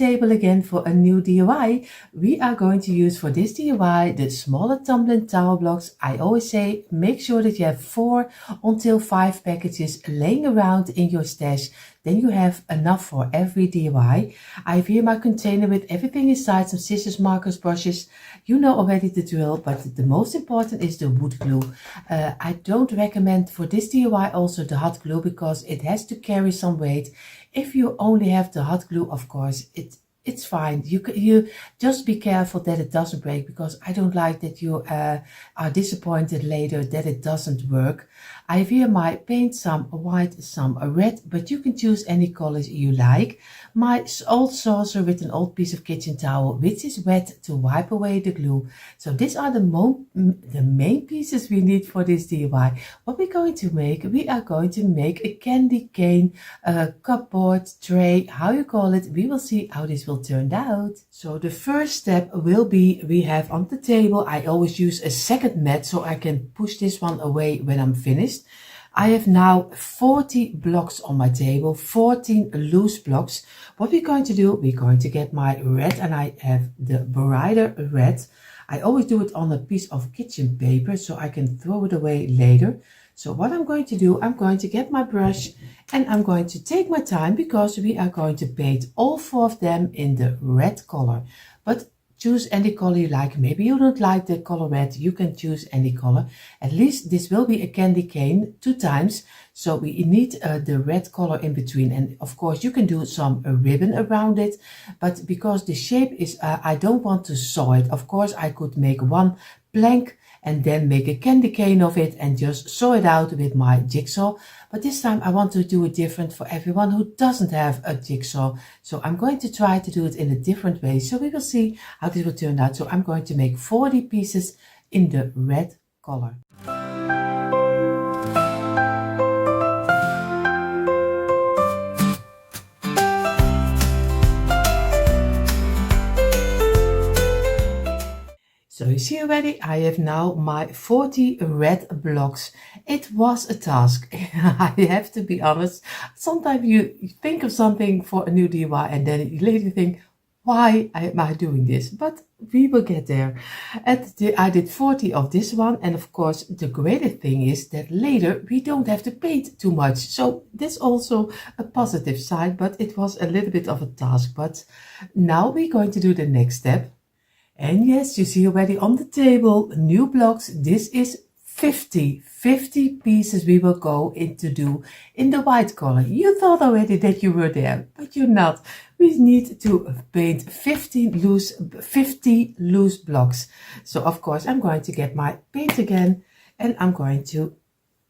table again for a new DIY. We are going to use for this DIY the smaller tumbling tower blocks. I always say make sure that you have 4 until 5 packages laying around in your stash. Then you have enough for every DIY. I have here my container with everything inside, some scissors, markers, brushes. You know already the drill, but the most important is the wood glue. I don't recommend for this DIY also the hot glue because it has to carry some weight. If you only have the hot glue, of course, it's fine. You just be careful that it doesn't break, because I don't like that you are disappointed later that it doesn't work. I have here my paint, some white, some red, but you can choose any colors you like. My old saucer with an old piece of kitchen towel, which is wet to wipe away the glue. So these are the main pieces we need for this DIY. What we're going to make, we are going to make a candy cane, cupboard, tray, how you call it. We will see how this will turn out. So the first step will be, we have on the table, I always use a second mat so I can push this one away when I'm finished. I have now 40 blocks on my table, 14 loose blocks. What we're going to do, we're going to get my red, and I have the brighter red. I always do it on a piece of kitchen paper so I can throw it away later. So what I'm going to do, I'm going to get my brush and I'm going to take my time, because we are going to paint all 4 of them in the red color. But choose any color you like. Maybe you don't like the color red, you can choose any color. At least this will be a candy cane 2 times, so we need the red color in between. And of course you can do some ribbon around it, but because the shape is, I don't want to sew it. Of course I could make one plank and then make a candy cane of it and just sew it out with my jigsaw. But this time I want to do it different for everyone who doesn't have a jigsaw. So I'm going to try to do it in a different way. So we will see how this will turn out. So I'm going to make 40 pieces in the red color. So you see already, I have now my 40 red blocks. It was a task. I have to be honest. Sometimes you think of something for a new DIY and then you later think, why am I doing this? But we will get there. I did 40 of this one. And of course, the greatest thing is that later we don't have to paint too much. So that's also a positive side, but it was a little bit of a task. But now we're going to do the next step. And yes, you see already on the table, new blocks. This is 50 pieces we will go into do in the white color. You thought already that you were there, but you're not. We need to paint 50 loose blocks. So of course, I'm going to get my paint again and I'm going to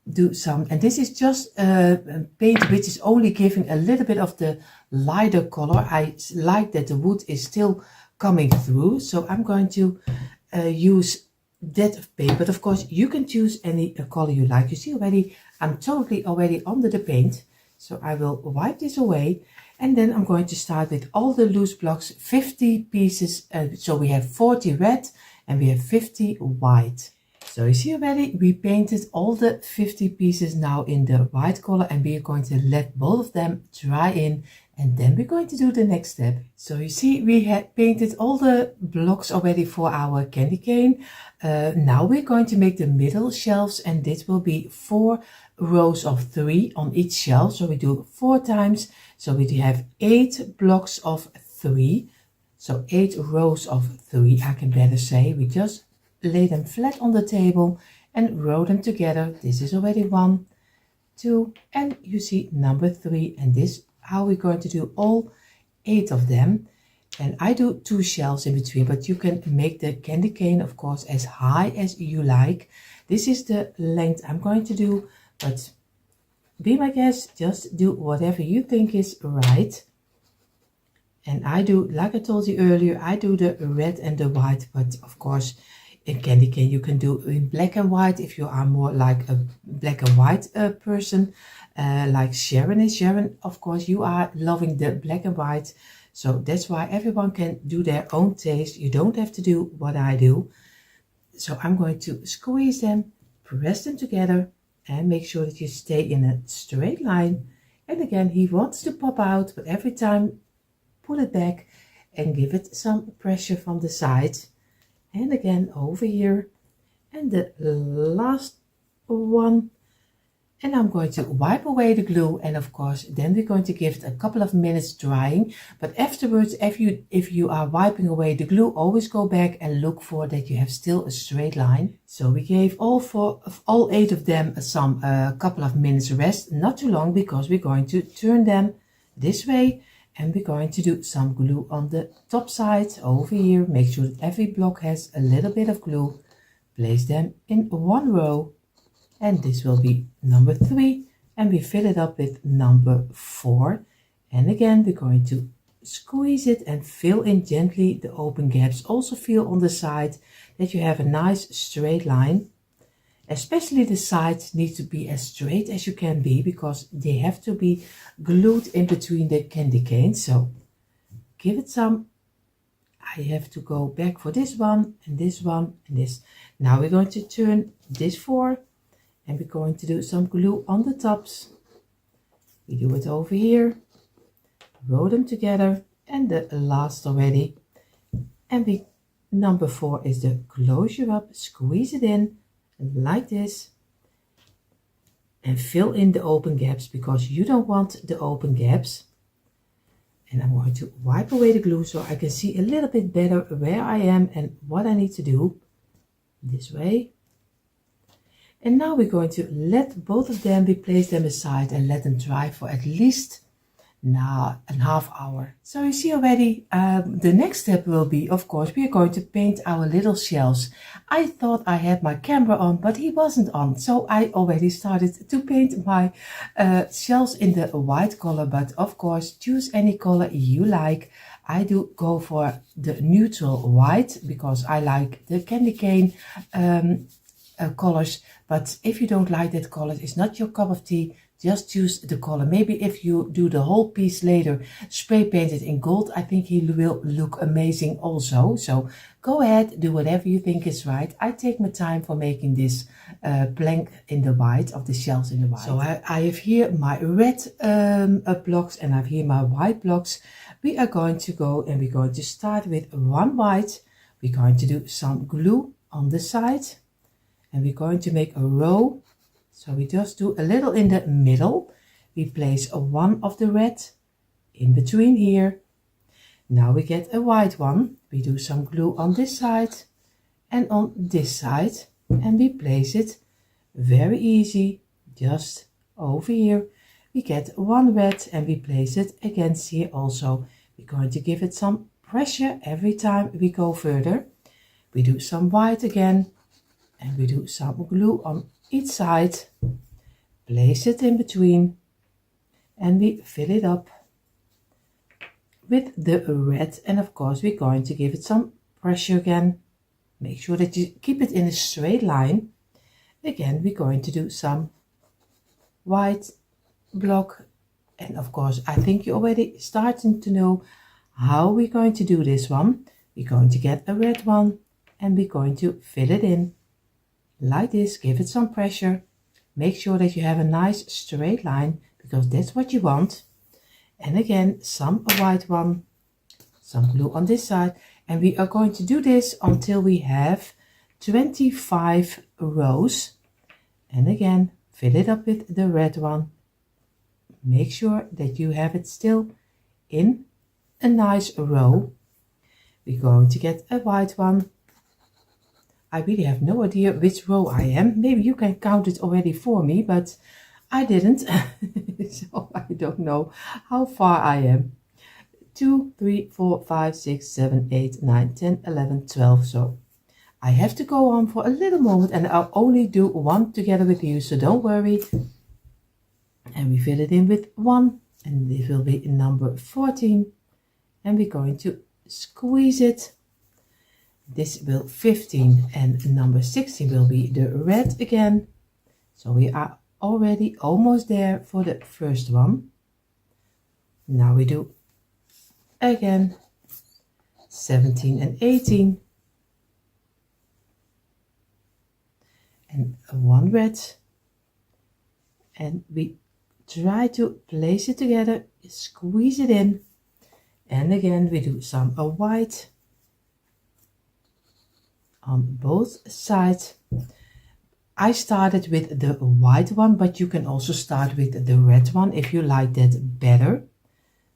do some, and this is just paint which is only giving a little bit of the lighter color. I like that the wood is still coming through, so I'm going to use that paint, but of course you can choose any color you like. You see already I'm totally already under the paint, so I will wipe this away and then I'm going to start with all the loose blocks, 50 pieces. So we have 40 red and we have 50 white. So you see already we painted all the 50 pieces now in the white color, and we are going to let both of them dry in, and then we're going to do the next step. So you see we had painted all the blocks already for our candy cane. Now we're going to make the middle shelves, and this will be 4 rows of 3 on each shelf. So we do 4 times, so we have 8 blocks of 3. So 8 rows of 3, I can better say. We just lay them flat on the table and row them together. This is already 1, 2, and you see number 3, and this how we're going to do all 8 of them. And I do 2 shelves in between, but you can make the candy cane of course as high as you like. This is the length I'm going to do, but be my guest, just do whatever you think is right. And I do, like I told you earlier, I do the red and the white, but of course in candy cane you can do in black and white if you are more like a black and white person, like Sharon is. Sharon, of course you are loving the black and white, so that's why everyone can do their own taste. You don't have to do what I do. So I'm going to squeeze them, press them together, and make sure that you stay in a straight line. And again, he wants to pop out, but every time pull it back and give it some pressure from the side. And again over here. And the last one. And I'm going to wipe away the glue, and of course then we're going to give it a couple of minutes drying. But afterwards, if you are wiping away the glue, always go back and look for that you have still a straight line. So we gave all 8 of them some couple of minutes rest, not too long, because we're going to turn them this way, and we're going to do some glue on the top side over here. Make sure that every block has a little bit of glue. Place them in one row. And this will be number 3, and we fill it up with number 4. And again, we're going to squeeze it and fill in gently the open gaps. Also feel on the side that you have a nice straight line. Especially the sides need to be as straight as you can be, because they have to be glued in between the candy canes. So give it some. I have to go back for this one and this one and this. Now we're going to turn this 4. And we're going to do some glue on the tops. We do it over here. Roll them together. And the last already. And number 4 is the closure up. Squeeze it in like this. And fill in the open gaps, because you don't want the open gaps. And I'm going to wipe away the glue so I can see a little bit better where I am and what I need to do. This way. And now we're going to let both of them, we place them aside and let them dry for at least now a half hour. So you see already, the next step will be, of course, we are going to paint our little shells. I thought I had my camera on, but he wasn't on. So I already started to paint my shells in the white color, but of course, choose any color you like. I do go for the neutral white because I like the candy cane colors. But if you don't like that color, it's not your cup of tea, just choose the color. Maybe if you do the whole piece later, spray paint it in gold, I think he will look amazing also. So go ahead, do whatever you think is right. I take my time for making this plank in the white, of the shells in the white. So I have here my red blocks and I have here my white blocks. We are going to go and we're going to start with one white. We're going to do some glue on the side. And we're going to make a row. So we just do a little in the middle. We place one of the red in between here. Now we get a white one. We do some glue on this side and on this side. And we place it very easy, just over here. We get one red and we place it against here also. We're going to give it some pressure every time we go further. We do some white again. And we do some glue on each side, place it in between, and we fill it up with the red. And of course, we're going to give it some pressure again. Make sure that you keep it in a straight line. Again, we're going to do some white block. And of course, I think you're already starting to know how we're going to do this one. We're going to get a red one and we're going to fill it in. Like this, give it some pressure. Make sure that you have a nice straight line, because that's what you want. And again, some white one, some glue on this side. And we are going to do this until we have 25 rows. And again, fill it up with the red one. Make sure that you have it still in a nice row. We're going to get a white one. I really have no idea which row I am. Maybe you can count it already for me, but I didn't. So I don't know how far I am. 2, 3, 4, 5, 6, 7, 8, 9, 10, 11, 12. So I have to go on for a little moment and I'll only do one together with you. So don't worry. And we fill it in with 1. And this will be number 14. And we're going to squeeze it. This will 15 and number 16 will be the red again. So we are already almost there for the first one. Now we do again 17 and 18. And one red. And we try to place it together, squeeze it in. And again we do some white on both sides. I started with the white one, but you can also start with the red one if you like that better.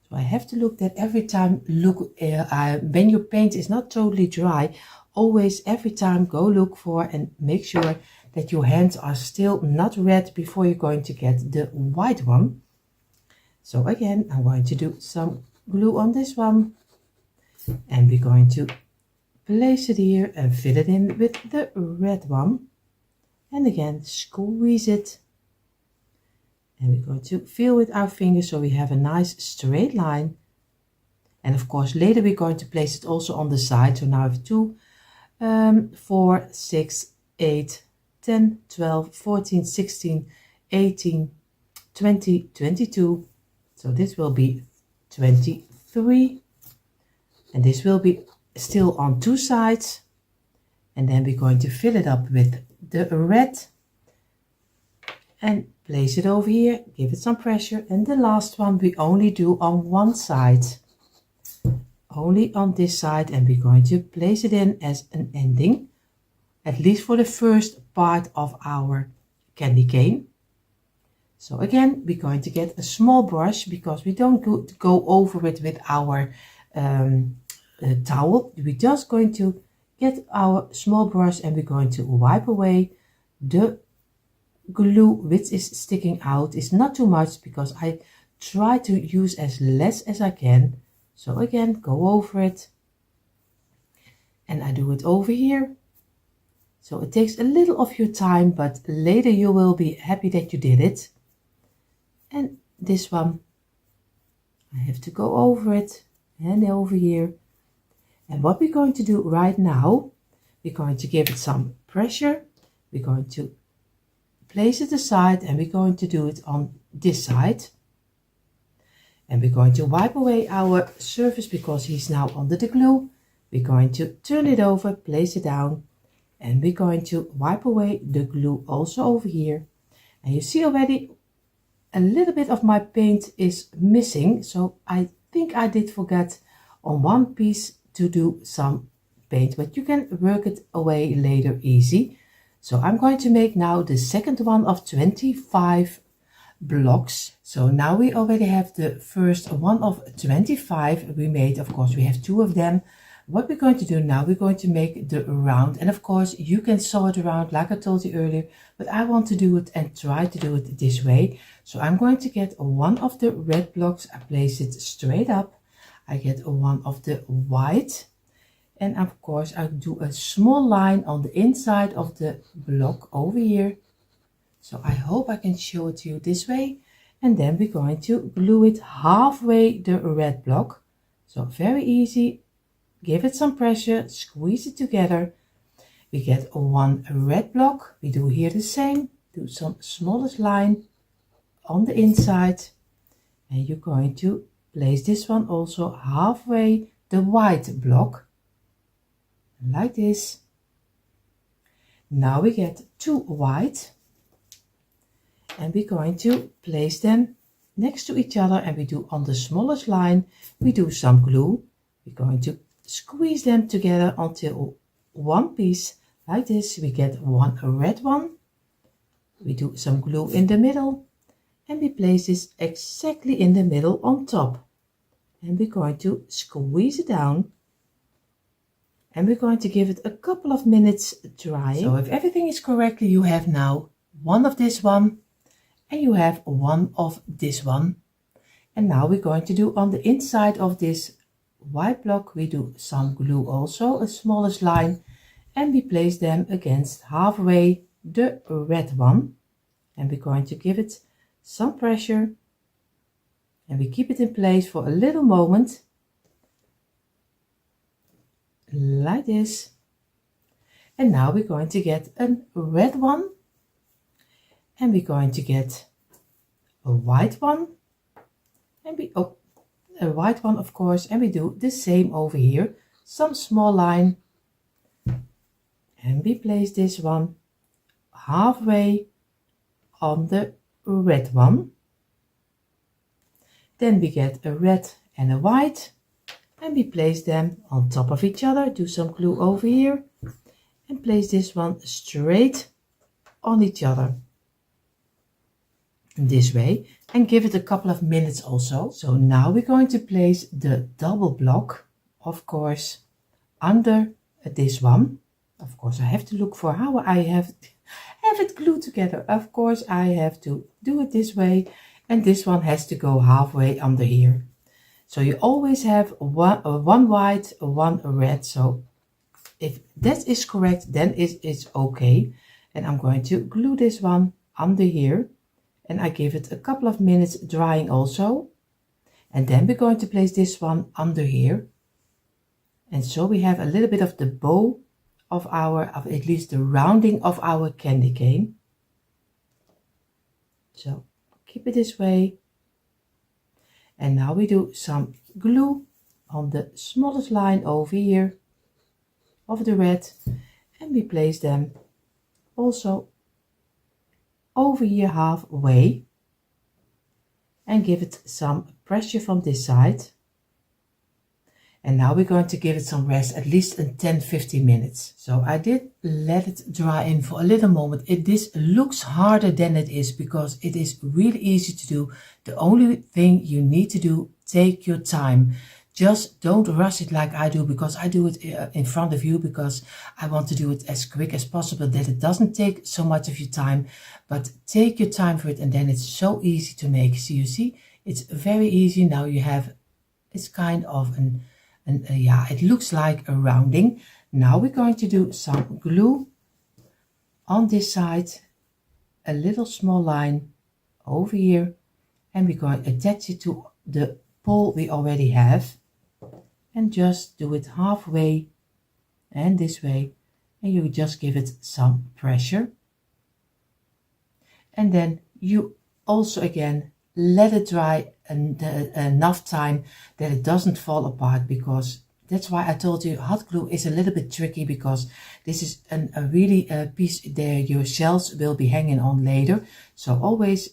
So I have to look that every time, when your paint is not totally dry, always every time go look for and make sure that your hands are still not red before you're going to get the white one. So again, I'm going to do some glue on this one, and we're going to place it here and fill it in with the red one. And again, squeeze it. And we're going to feel with our fingers so we have a nice straight line. And of course, later we're going to place it also on the side. So now I have 2, 4, 6, 8, 10, 12, 14, 16, 18, 20, 22. So this will be 23. And this will be still on 2 sides. And then we're going to fill it up with the red and place it over here, give it some pressure. And the last one we only do on one side, only on this side, and we're going to place it in as an ending, at least for the first part of our candy cane. So again, we're going to get a small brush because we don't go over it with our towel. We're just going to get our small brush and we're going to wipe away the glue which is sticking out. It's not too much because I try to use as less as I can. So again, go over it, and I do it over here. So it takes a little of your time, but later you will be happy that you did it. And this one, I have to go over it and over here. And what we're going to do right now, we're going to give it some pressure. We're going to place it aside and we're going to do it on this side. And we're going to wipe away our surface because he's now under the glue. We're going to turn it over, place it down, and we're going to wipe away the glue also over here. And you see already a little bit of my paint is missing. So I think I did forget on one piece to do some paint, but you can work it away later easy. So I'm going to make now the second one of 25 blocks. So now we already have the first one of 25 we made. Of course, we have 2 of them. What we're going to do now, we're going to make the round, and of course you can sew it around like I told you earlier, but I want to do it and try to do it this way. So I'm going to get one of the red blocks, I place it straight up, I get one of the white, and of course I do a small line on the inside of the block over here. So I hope I can show it to you this way, and then we're going to glue it halfway the red block. So very easy. Give it some pressure, squeeze it together. We get one red block. We do here the same. Do some smallest line on the inside. And you're going to place this one also halfway the white block. Like this. Now we get 2 white. And we're going to place them next to each other. And we do on the smallest line, we do some glue. We're going to squeeze them together until one piece like this. We get one red one. We do some glue in the middle and we place this exactly in the middle on top. And we're going to squeeze it down. And we're going to give it a couple of minutes drying. So if everything is correctly, you have now one of this one and you have one of this one. And now we're going to do on the inside of this white block, we do some glue also, a smallest line, and we place them against halfway the red one. And we're going to give it some pressure and we keep it in place for a little moment like this. And now we're going to get a red one and we're going to get a white one and a white one, of course, and we do the same over here, some small line, and we place this one halfway on the red one. Then we get a red and a white, and we place them on top of each other. Do some glue over here and place this one straight on each other this way, and give it a couple of minutes also. So now we're going to place the double block, of course, under this one. Of course, I have to look for how I have it glued together. Of course, I have to do it this way, and this one has to go halfway under here. So you always have one white, one red. So if that is correct, then it's okay. And I'm going to glue this one under here, and I give it a couple of minutes drying also. And then we're going to place this one under here. And so we have a little bit of the bow of at least the rounding of our candy cane. So keep it this way. And now we do some glue on the smallest line over here of the red, and we place them also over here halfway, and give it some pressure from this side. And now we're going to give it some rest, at least in 10-15 minutes. So I did let it dry in for a little moment. This looks harder than it is, because it is really easy to do. The only thing you need to do, take your time. Just don't rush it like I do, because I do it in front of you, because I want to do it as quick as possible, that it doesn't take so much of your time. But take your time for it, and then it's so easy to make. So you see, it's very easy. Now you have, it's kind of yeah, it looks like a rounding. Now we're going to do some glue on this side, a little small line over here, and we're going to attach it to the pole we already have, and just do it halfway and this way, and you just give it some pressure. And then you also again let it dry enough time that it doesn't fall apart, because that's why I told you hot glue is a little bit tricky, because this is a really piece there your shells will be hanging on later. So always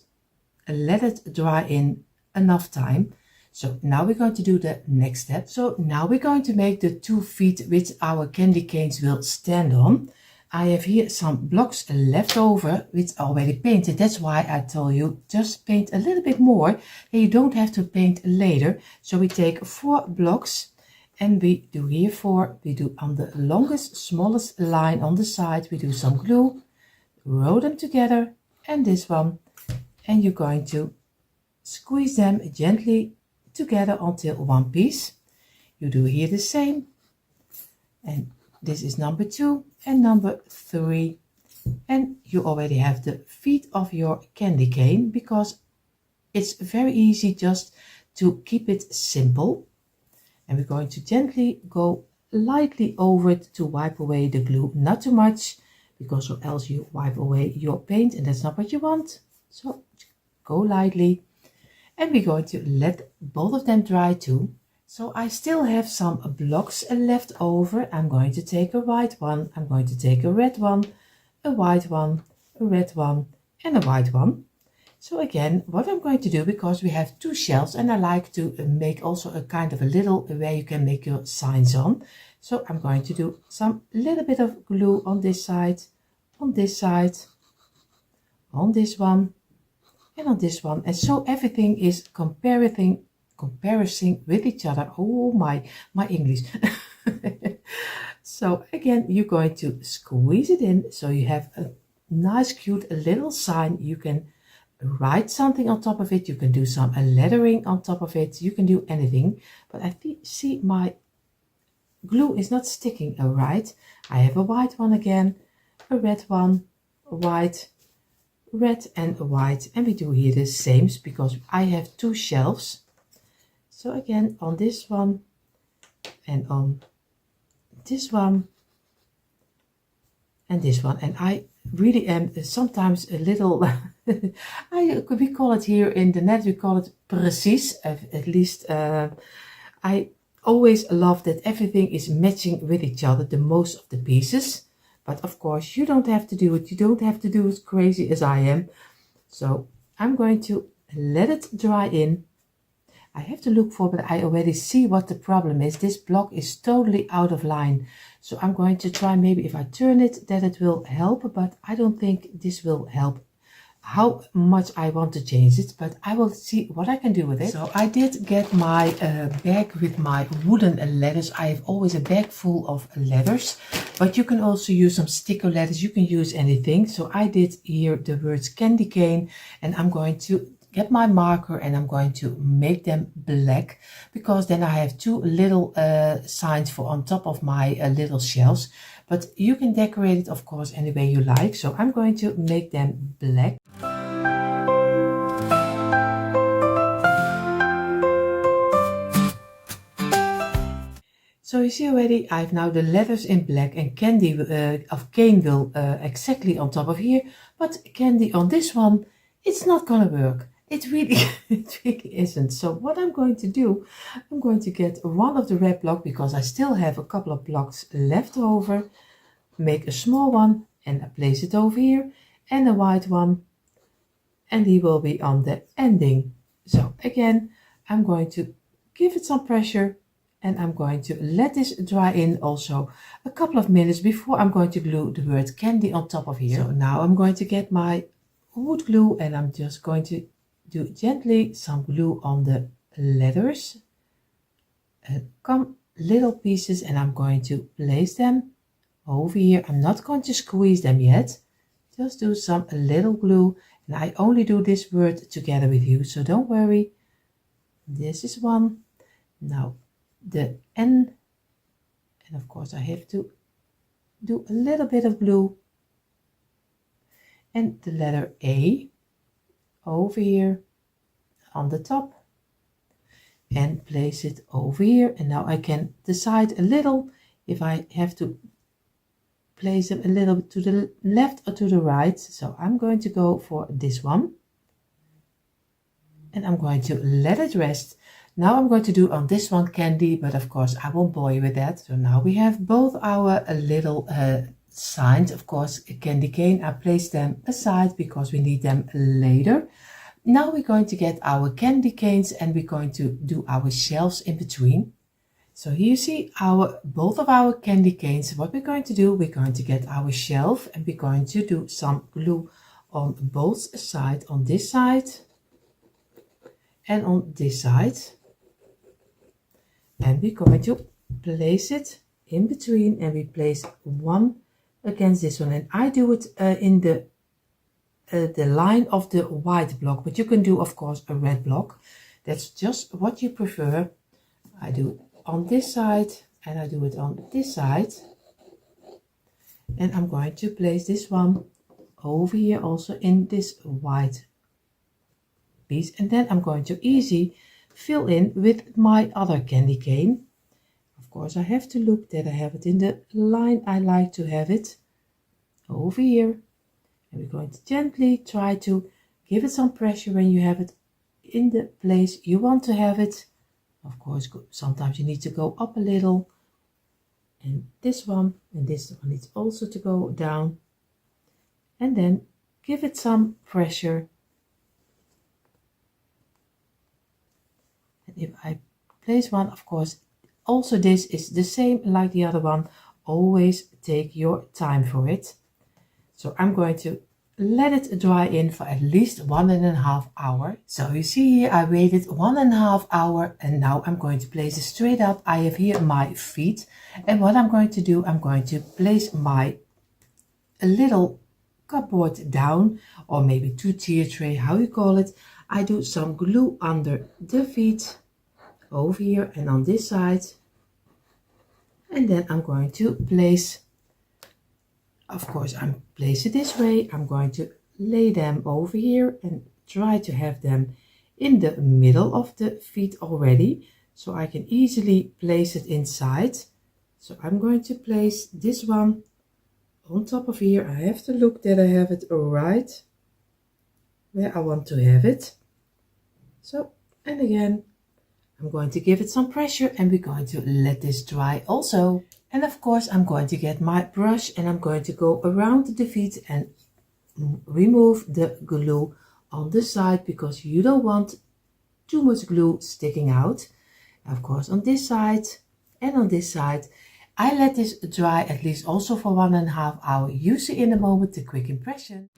let it dry in enough time. So now we're going to do the next step. So now we're going to make the 2 feet which our candy canes will stand on. I have here some blocks left over which are already painted. That's why I told you just paint a little bit more, and you don't have to paint later. So we take 4 blocks, and we do here 4. We do on the longest, smallest line on the side, we do some glue, roll them together, and this one, and you're going to squeeze them gently together until one piece. You do here the same, and this is number 2 and number 3, and you already have the feet of your candy cane, because it's very easy just to keep it simple. And we're going to gently go lightly over it to wipe away the glue, not too much, because or else you wipe away your paint, and that's not what you want. So go lightly, and we're going to let both of them dry too. So I still have some blocks left over. I'm going to take a white one, I'm going to take a red one, a white one, a red one, and a white one. So again, what I'm going to do, because we have 2 shells, and I like to make also a kind of a little where you can make your signs on. So I'm going to do some little bit of glue on this side, on this side, on this one, and on this one. And so everything is comparing with each other. Oh my English. So again, you're going to squeeze it in, so you have a nice cute little sign. You can write something on top of it, you can do some lettering on top of it, you can do anything. But I see my glue is not sticking right. I have a white one again, a red one, a white, red and a white, and we do here the same, because I have 2 shelves. So again, on this one and on this one and this one. And I really am sometimes a little we call it here in the net, we call it precies, at least I always love that everything is matching with each other, the most of the pieces. But of course you don't have to do it, you don't have to do as crazy as I am. So I'm going to let it dry in. I have to look for, but I already see what the problem is. This block is totally out of line. So I'm going to try, maybe if I turn it, that it will help, but I don't think this will help how much I want to change it, but I will see what I can do with it. So I did get my bag with my wooden letters. I have always a bag full of letters, but you can also use some sticker letters. You can use anything. So I did here the words candy cane, and I'm going to get my marker and I'm going to make them black, because then I have two little signs for on top of my little shells. But you can decorate it, of course, any way you like. So I'm going to make them black. So you see already, I have now the letters in black, and candy of cane will exactly on top of here. But candy on this one, it's not gonna work. It really, it really isn't. So what I'm going to do, I'm going to get one of the red block, because I still have a couple of blocks left over. Make a small one and I place it over here, and a white one, and he will be on the ending. So again, I'm going to give it some pressure, and I'm going to let this dry in also a couple of minutes before I'm going to glue the word candy on top of here. So now I'm going to get my wood glue, and I'm just going to do gently some glue on the letters. Come little pieces, and I'm going to place them over here. I'm not going to squeeze them yet. Just do some little glue, and I only do this word together with you, so don't worry. This is one. Now the N, and of course I have to do a little bit of glue, and the letter A over here on the top, and place it over here. And now I can decide a little if I have to place them a little bit to the left or to the right. So I'm going to go for this one, and I'm going to let it rest. Now I'm going to do on this one candy, but of course I won't bore you with that. So now we have both our little signs. Of course, candy cane, I place them aside because we need them later. Now we're going to get our candy canes, and we're going to do our shelves in between. So here you see both of our candy canes. What we're going to do, we're going to get our shelf, and we're going to do some glue on both sides, on this side and on this side. And we're going to place it in between, and we place one against this one. And I do it in the line of the white block, but you can do, of course, a red block. That's just what you prefer. I do it on this side, and I do it on this side. And I'm going to place this one over here also in this white piece, and then I'm going to easy fill in with my other candy cane. Of course, I have to look that I have it in the line I like to have it over here. And we're going to gently try to give it some pressure when you have it in the place you want to have it. Of course, sometimes you need to go up a little, and this one needs also to go down, and then give it some pressure. And if I place one, of course, also this is the same like the other one. Always take your time for it. So I'm going to let it dry in for at least 1.5 hours. So you see here, I waited 1.5 hours, and now I'm going to place it straight up. I have here my feet, and what I'm going to do, I'm going to place my little cupboard down, or maybe 2-tier tray, how you call it. I do some glue under the feet over here and on this side, and then I'm going to place, of course, I'm place it this way. I'm going to lay them over here and try to have them in the middle of the feet already, so I can easily place it inside. So I'm going to place this one on top of here. I have to look that I have it right where I want to have it. So, and again, I'm going to give it some pressure, and we're going to let this dry also. And of course, I'm going to get my brush, and I'm going to go around the feet and remove the glue on the side, because you don't want too much glue sticking out. Of course, on this side and on this side. I let this dry at least also for 1.5 hours, usually in a moment, a quick impression.